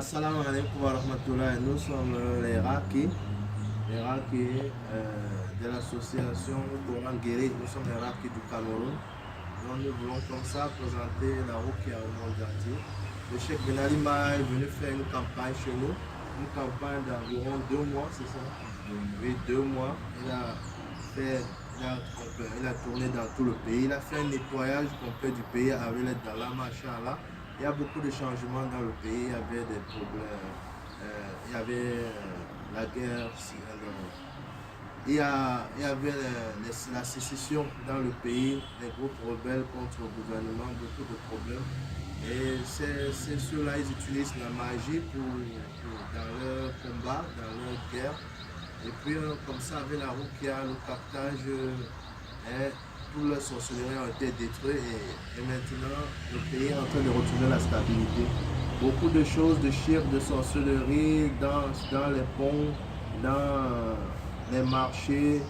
Assalamu alaikum wa rahmatullah. Nous sommes les Raki de l'association Coran Guéri. Nous sommes les Raki du Cameroun. Donc nous voulons comme ça présenter la Rukia au monde entier. Le Cheikh Ben Ali Ma est venu faire une campagne chez nous, une campagne d'environ 2 mois, c'est ça? Oui, 2 mois. Il a tourné dans tout le pays. Il a fait un nettoyage complet du pays avec l'aide d'Allah, Masha'Allah. Il y a beaucoup de changements dans le pays. Il y avait des problèmes. Il y avait la guerre. Il y avait la sécession dans le pays, les groupes rebelles contre le gouvernement, beaucoup de problèmes. Et c'est ceux-là, ils utilisent la magie dans leur combat, dans leur guerre. Et puis, comme ça, avec la Rukia, le captage, toutes les sorcelleries ont été détruites et maintenant, le pays est en train de retrouver la stabilité. Beaucoup de choses, de chires, de sorcellerie dans les ponts, dans les marchés,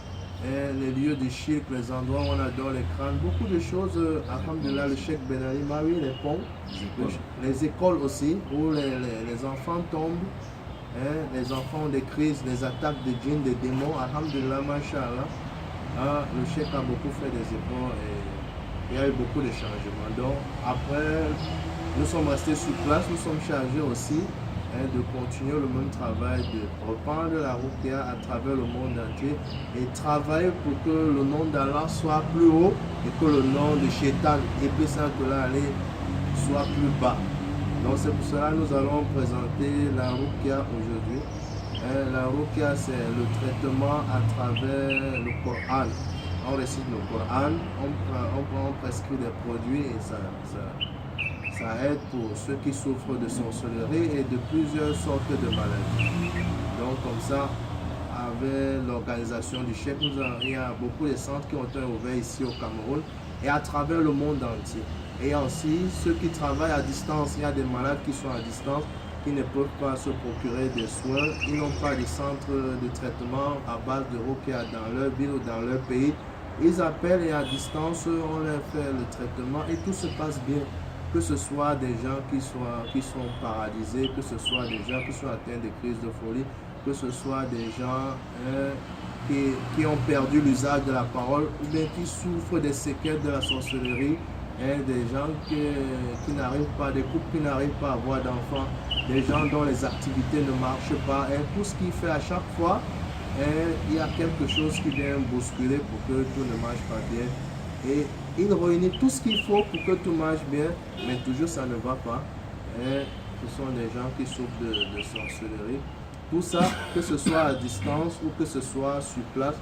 les lieux de shirk, les endroits où on adore les crânes, beaucoup de choses. Alhamdulillah, le Cheikh Ben Ali Marie, les ponts, les écoles aussi, où les enfants tombent. Les enfants ont des crises, des attaques de djinns, des démons. Alhamdulillah, mashallah. Le Cheikh a beaucoup fait des efforts et il y a eu beaucoup de changements. Donc, après, nous sommes restés sur place, nous sommes chargés aussi de continuer le même travail, de reprendre la Rukia à travers le monde entier et travailler pour que le nom d'Allah soit plus haut et que le nom de Shaitan, et puis ça que là aller, soit plus bas. Donc c'est pour cela que nous allons présenter la Rukia aujourd'hui. La Rukia, c'est le traitement à travers le Coran. On récite le Coran, on prescrit des produits et ça aide pour ceux qui souffrent de sorcellerie et de plusieurs sortes de maladies. Donc comme ça, avec l'organisation du Cheikh, il y a beaucoup de centres qui ont été ouverts ici au Cameroun et à travers le monde entier. Et aussi ceux qui travaillent à distance, il y a des malades qui sont à distance, qui ne peuvent pas se procurer des soins, ils n'ont pas de centre de traitement à base de Rukia dans leur ville ou dans leur pays. Ils appellent et à distance, on leur fait le traitement et tout se passe bien. Que ce soit des gens qui sont paralysés, que ce soit des gens qui sont atteints de crises de folie, que ce soit des gens qui ont perdu l'usage de la parole ou bien qui souffrent des séquelles de la sorcellerie, des gens qui n'arrivent pas, des couples qui n'arrivent pas à avoir d'enfants, des gens dont les activités ne marchent pas, et tout ce qui fait à chaque fois, il y a quelque chose qui vient bousculer pour que tout ne marche pas bien. Et il réunit tout ce qu'il faut pour que tout marche bien, mais toujours ça ne va pas. Ce sont des gens qui souffrent de sorcellerie. Tout ça, que ce soit à distance ou que ce soit sur place,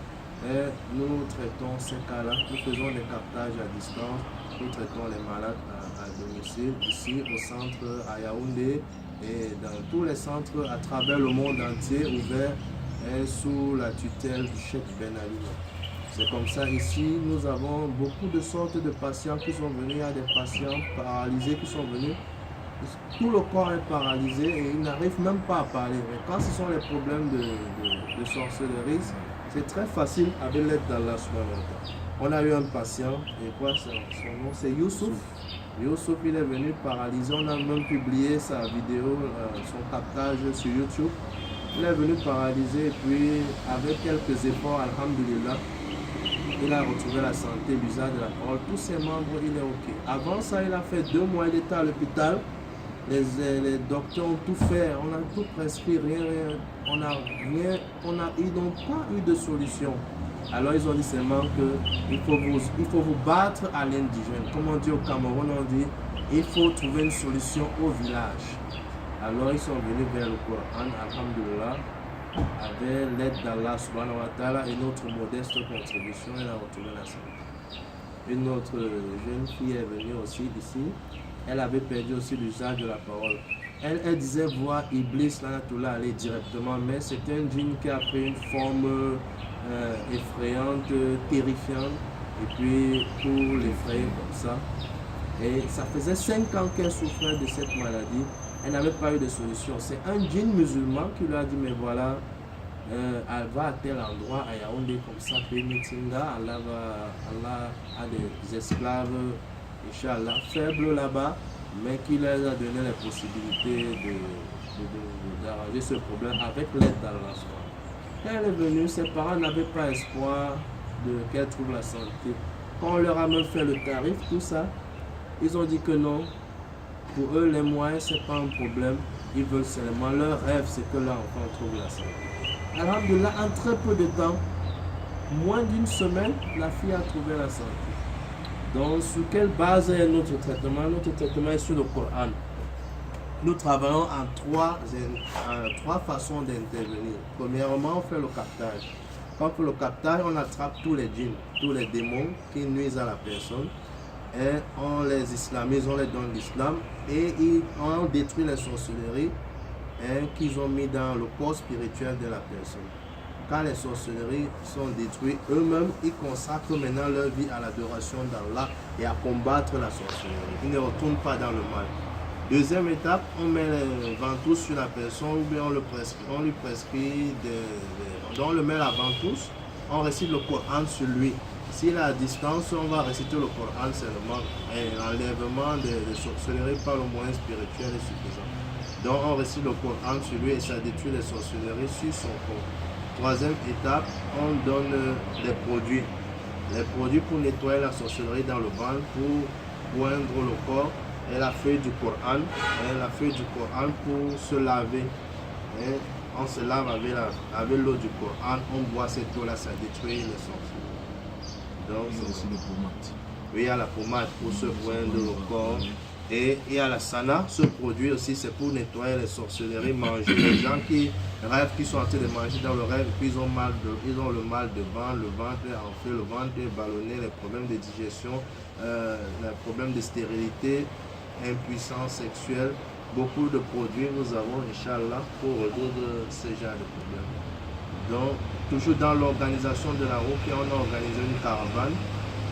nous traitons ces cas-là. Nous faisons des captages à distance, nous traitons les malades à domicile, ici au centre à Yaoundé et dans tous les centres à travers le monde entier ouverts sous la tutelle du Cheikh Ben Ali. C'est comme ça, ici, nous avons beaucoup de sortes de patients qui sont venus. Il y a des patients paralysés qui sont venus. Tout le corps est paralysé et ils n'arrivent même pas à parler. Mais quand ce sont les problèmes de sorcellerie, c'est très facile avec l'aide d'Allah. On a eu un patient, et quoi son nom c'est Youssouf. Youssouf, il est venu paralysé. On a même publié sa vidéo, son captage sur YouTube. Il est venu paralysé et puis avec quelques efforts, alhamdulillah, il a retrouvé la santé, l'usage de la parole, tous ses membres, il est ok. Avant ça, il a fait 2 mois, il était à l'hôpital. Les docteurs ont tout fait, on a tout prescrit, rien, on n'a rien, ils n'ont pas eu de solution. Alors ils ont dit seulement qu'il faut vous battre à l'indigène. Comme on dit au Cameroun, on dit il faut trouver une solution au village. Alors ils sont venus vers le Coran, alhamdulillah, avec l'aide d'Allah subhanahu wa ta'ala et notre modeste contribution, elle a retrouvé la santé. Une autre jeune fille est venue aussi d'ici, elle avait perdu aussi l'usage de la parole. Elle disait voir Iblis, l'Anatoula, aller directement, mais c'était un djinn qui a pris une forme effrayante, terrifiante, et puis pour l'effrayer comme ça. Et ça faisait 5 ans qu'elle souffrait de cette maladie. Elle n'avait pas eu de solution. C'est un djinn musulman qui lui a dit, mais voilà, elle va à tel endroit, à Yaoundé, comme ça, Pémitinga, Allah a des esclaves, Inch'Allah, faibles là-bas, mais qui leur a donné la possibilité arranger ce problème avec l'aide d'Allah. Quand elle est venue, ses parents n'avaient pas espoir qu'elle trouve la santé. Quand on leur a même fait le tarif, tout ça, ils ont dit que non. Pour eux, les moyens, ce n'est pas un problème. Ils veulent seulement, leur rêve, c'est que l'enfant trouve la santé. Alhamdulillah, en très peu de temps, moins d'une semaine, la fille a trouvé la santé. Donc, sur quelle base est notre traitement? Notre traitement est sur le Coran. Nous travaillons en trois façons d'intervenir. Premièrement, on fait le captage. Quand on fait le captage, on attrape tous les djinns, tous les démons qui nuisent à la personne. Et on les islamise, on les donne l'islam. Et on détruit les sorcelleries qu'ils ont mis dans le corps spirituel de la personne. Quand les sorcelleries sont détruites, eux-mêmes, ils consacrent maintenant leur vie à l'adoration d'Allah et à combattre la sorcellerie. Ils ne retournent pas dans le mal. Deuxième étape, on met les ventouses sur la personne ou bien on lui prescrit donc on le met la ventouse, on récite le Coran sur lui. S'il est à distance, on va réciter le Coran seulement. Et l'enlèvement des sorcelleries par le moyen spirituel est suffisant. Donc on récite le Coran sur lui et ça détruit les sorcelleries sur son corps. Troisième étape, on donne des produits. Les produits pour nettoyer la sorcellerie dans le ventre, pour oindre le corps, et la feuille du Coran, pour se laver. Et on se lave avec l'eau du Coran, on boit cette eau-là, ça détruit les sorcelleries. Donc, c'est aussi le pommade. Oui, il y a la pommade pour se oindre le corps. Et il y a la sana, ce produit aussi, c'est pour nettoyer les sorcelleries, manger. Les gens qui rêvent, qui sont en train de manger dans le rêve, puis ils ont le mal de ventre, le ventre est enflé, le ventre est ballonné, les problèmes de digestion, les problèmes de stérilité, impuissance sexuelle. Beaucoup de produits nous avons, Inch'Allah, pour résoudre ce genre de problèmes. Donc, toujours dans l'organisation de la route, on a organisé une caravane.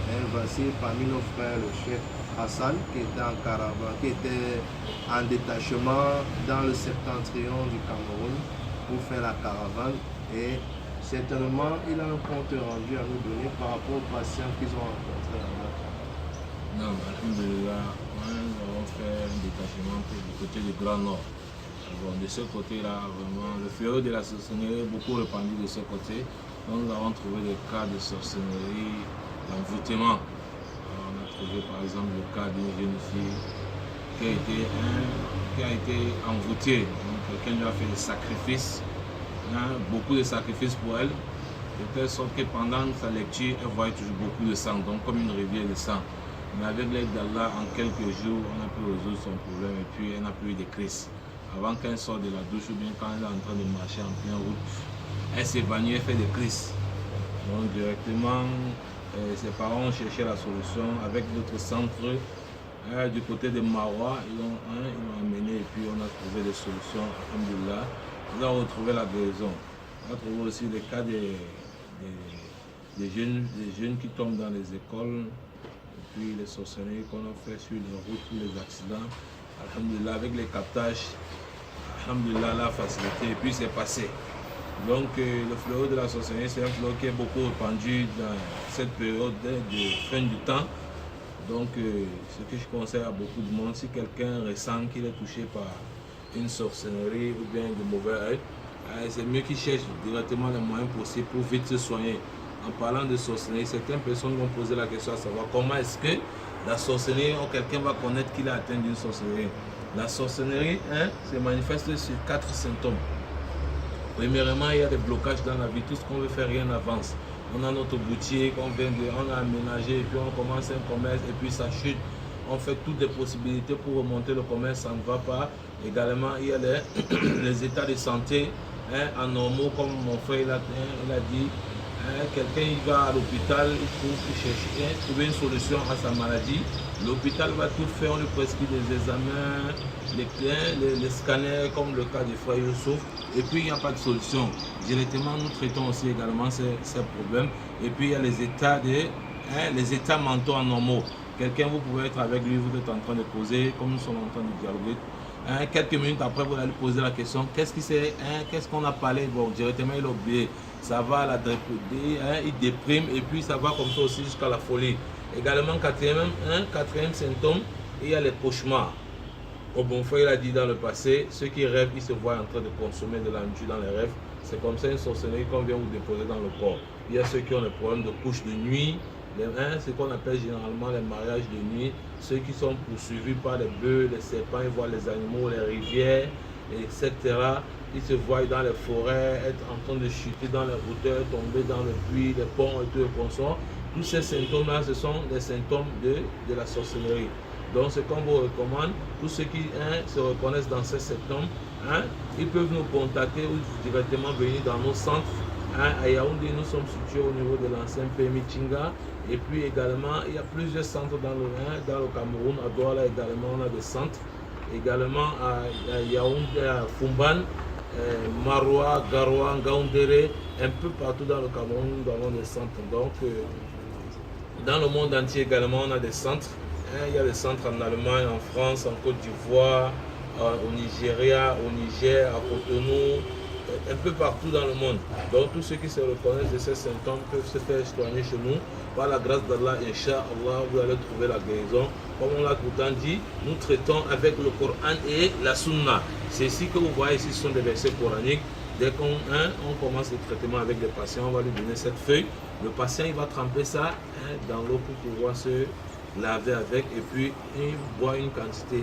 Et voici parmi nos frères le chef Hassan qui était en caravane, qui était en détachement dans le septentrion du Cameroun pour faire la caravane. Et certainement, il a un compte rendu à nous donner par rapport aux patients qu'ils ont rencontrés là-bas. Non, alhamdulillah, nous avons fait un détachement du côté du Grand Nord. Bon, de ce côté-là, vraiment, le fléau de la sorcellerie est beaucoup répandu de ce côté. Donc, nous avons trouvé des cas de sorcellerie, d'envoûtement. On a trouvé par exemple le cas d'une jeune fille qui a été envoûtée. Quelqu'un lui a fait des sacrifices, beaucoup de sacrifices pour elle, de telle sorte que pendant sa lecture, elle voyait toujours beaucoup de sang, donc comme une rivière de sang. Mais avec l'aide d'Allah, en quelques jours, on a pu résoudre son problème et puis elle n'a plus eu de crise. Avant qu'elle sorte de la douche ou bien quand elle est en train de marcher en pleine route, elle s'évanouit, elle fait des crises. Donc directement, ses parents ont cherché la solution avec d'autres centres du côté de Marois. Ils l'ont amené et puis on a trouvé des solutions. Alhamdulillah, nous avons retrouvé la guérison. On a trouvé aussi le cas des jeunes qui tombent dans les écoles, et puis les sorcelleries qu'on a fait sur les routes, tous les accidents. Alhamdulillah, avec les captages, alhamdulillah, la facilité, et puis c'est passé. Donc le fléau de la sorcellerie, c'est un fléau qui est beaucoup répandu dans cette période de fin du temps. Donc ce que je conseille à beaucoup de monde, si quelqu'un ressent qu'il est touché par une sorcellerie ou bien de mauvais œil, c'est mieux qu'il cherche directement les moyens possibles pour vite se soigner. En parlant de sorcellerie, certaines personnes vont poser la question à savoir comment est-ce que la sorcellerie, ou quelqu'un va connaître qu'il est atteint d'une sorcellerie. La sorcellerie se manifeste sur 4 symptômes. Premièrement, il y a des blocages dans la vie, tout ce qu'on veut faire, rien n'avance. On a notre boutique, on a aménagé, et puis on commence un commerce, et puis ça chute. On fait toutes les possibilités pour remonter le commerce, ça ne va pas. Également, il y a les états de santé anormaux, comme mon frère il a dit. Quelqu'un il va à l'hôpital, il chercher, trouver une solution à sa maladie. L'hôpital va tout faire, on lui prescrit des examens, les scanners, comme le cas du frère Youssouf. Et puis il n'y a pas de solution. Directement, nous traitons aussi également ces problèmes. Et puis il y a les états mentaux anormaux. Quelqu'un, vous pouvez être avec lui, vous êtes en train de causer, comme nous sommes en train de dialoguer. Quelques minutes après, vous allez poser la question, qu'est-ce qu'on a parlé? Bon, directement, il a oublié. Ça va à la déprimer, il déprime et puis ça va comme ça aussi jusqu'à la folie. Également, quatrième symptôme, il y a les cauchemars. Au bon frère, il a dit dans le passé, ceux qui rêvent, ils se voient en train de consommer de la nourriture dans les rêves. C'est comme ça une sorcellerie qu'on vient vous déposer dans le corps. Il y a ceux qui ont des problèmes de couche de nuit, ce qu'on appelle généralement les mariages de nuit, ceux qui sont poursuivis par les bœufs, les serpents, ils voient les animaux, les rivières, etc. Ils se voient dans les forêts, être en train de chuter dans les hauteurs, tomber dans le puits, les ponts et tout le consort. Tous ces symptômes-là, ce sont des symptômes de la sorcellerie. Donc, ce qu'on vous recommande, tous ceux qui se reconnaissent dans ces symptômes, ils peuvent nous contacter ou directement venir dans nos centres. À Yaoundé, nous sommes situés au niveau de l'ancien PMI Chinga. Et puis également, il y a plusieurs centres dans le Cameroun. À Douala également, on a des centres. Également à Yaoundé, à Fumban, Maroua, Garoua, Ngaoundéré, un peu partout dans le Cameroun, nous avons des centres. Donc, dans le monde entier également, on a des centres. Il y a des centres en Allemagne, en France, en Côte d'Ivoire, au Nigeria, au Niger, à Cotonou, un peu partout dans le monde. Donc tous ceux qui se reconnaissent de ces symptômes peuvent se faire soigner chez nous. Par la grâce d'Allah, Inch'Allah, vous allez trouver la guérison. Comme on l'a tout le temps dit, nous traitons avec le Coran et la Sunna. C'est ici que vous voyez ici, ce sont des versets coraniques. Dès qu'on commence le traitement avec le patient, on va lui donner cette feuille. Le patient, il va tremper ça dans l'eau pour pouvoir se laver avec et puis il boit une quantité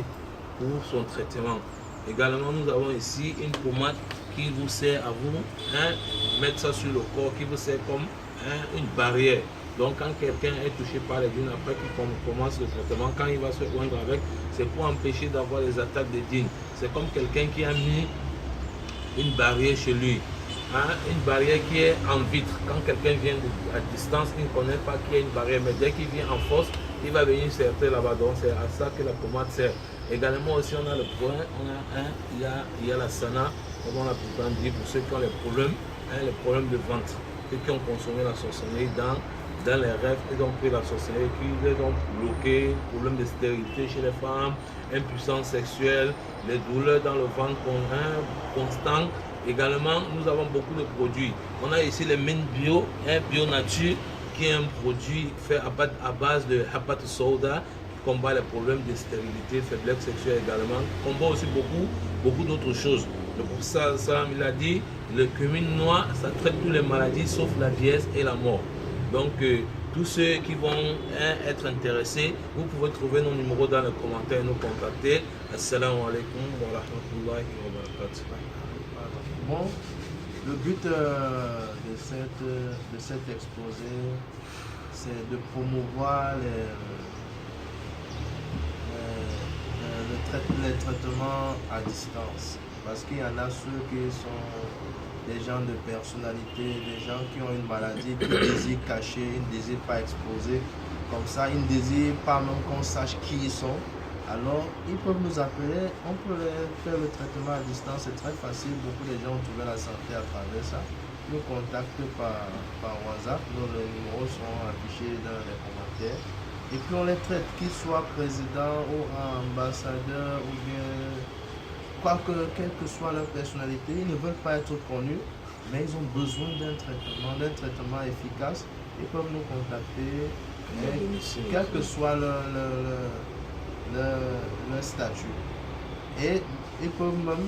pour son traitement. Également, nous avons ici une pommade qui vous sert à vous mettre ça sur le corps, qui vous sert comme une barrière. Donc, quand quelqu'un est touché par les djinns, après qu'il commence le traitement, quand il va se joindre avec, c'est pour empêcher d'avoir les attaques des djinns. C'est comme quelqu'un qui a mis une barrière chez lui. Une barrière qui est en vitre. Quand quelqu'un vient à distance, il ne connaît pas qu'il y a une barrière, mais dès qu'il vient en force, il va venir serrer là-bas. Donc c'est à ça que la pommade sert. Également aussi, on a le point, il y a la sana, comme on a pourtant dit, pour ceux qui ont les problèmes de ventre, ceux qui ont consommé la sorcellerie dans les rêves, ils ont pris la sorcellerie, qui les ont bloqués, problème de stérilité chez les femmes, impuissance sexuelle, les douleurs dans le ventre constant. Également, nous avons beaucoup de produits. On a ici les mines bio, bio nature, qui est un produit fait à base de habat soda, qui combat les problèmes de stérilité, faiblesse sexuelle également, combat aussi beaucoup d'autres choses. Le professeur Salam, il a dit, le cumin noir, ça traite toutes les maladies sauf la vieillesse et la mort. Donc, tous ceux qui vont être intéressés, vous pouvez trouver nos numéros dans les commentaires et nous contacter. Assalamu alaikum wa rahmatullahi wa barakatuh. Bon, le but de cet exposé, c'est de promouvoir les traitements à distance. Parce qu'il y en a ceux qui sont des gens de personnalité, des gens qui ont une maladie, qui désirent cacher, ils ne désirent pas exposer. Comme ça, ils ne désirent pas même qu'on sache qui ils sont. Alors, ils peuvent nous appeler, on peut faire le traitement à distance, c'est très facile. Beaucoup de gens ont trouvé la santé à travers ça. Nous contactent par WhatsApp, nos numéros sont affichés dans les commentaires. Et puis on les traite, qu'ils soient présidents ou ambassadeurs ou bien quelle que soit leur personnalité, ils ne veulent pas être connus, mais ils ont besoin d'un traitement efficace. Ils peuvent nous contacter, quel que soit leur statut. Et ils peuvent même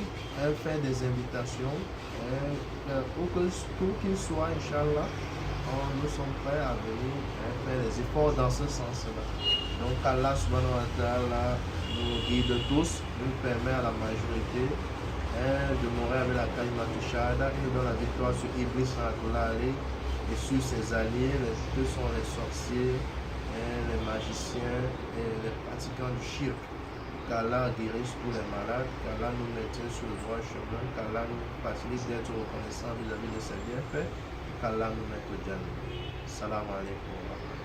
faire des invitations pour qu'ils soient, Inch'Allah, nous sommes prêts à venir faire des efforts dans ce sens-là. Donc Allah subhanahu wa ta'ala nous guide tous, nous permet à la majorité de mourir avec la kalima shahada, il nous donne la victoire sur Iblis et sur ses alliés, que sont les sorciers, les magiciens et les pratiquants du shirk. Qu'Allah guérisse tous les malades, qu'Allah nous mette sur le droit chemin, qu'Allah nous facilite d'être reconnaissant vis-à-vis de ses bienfaits, qu'Allah nous mette au Jannah. Salam alaikum.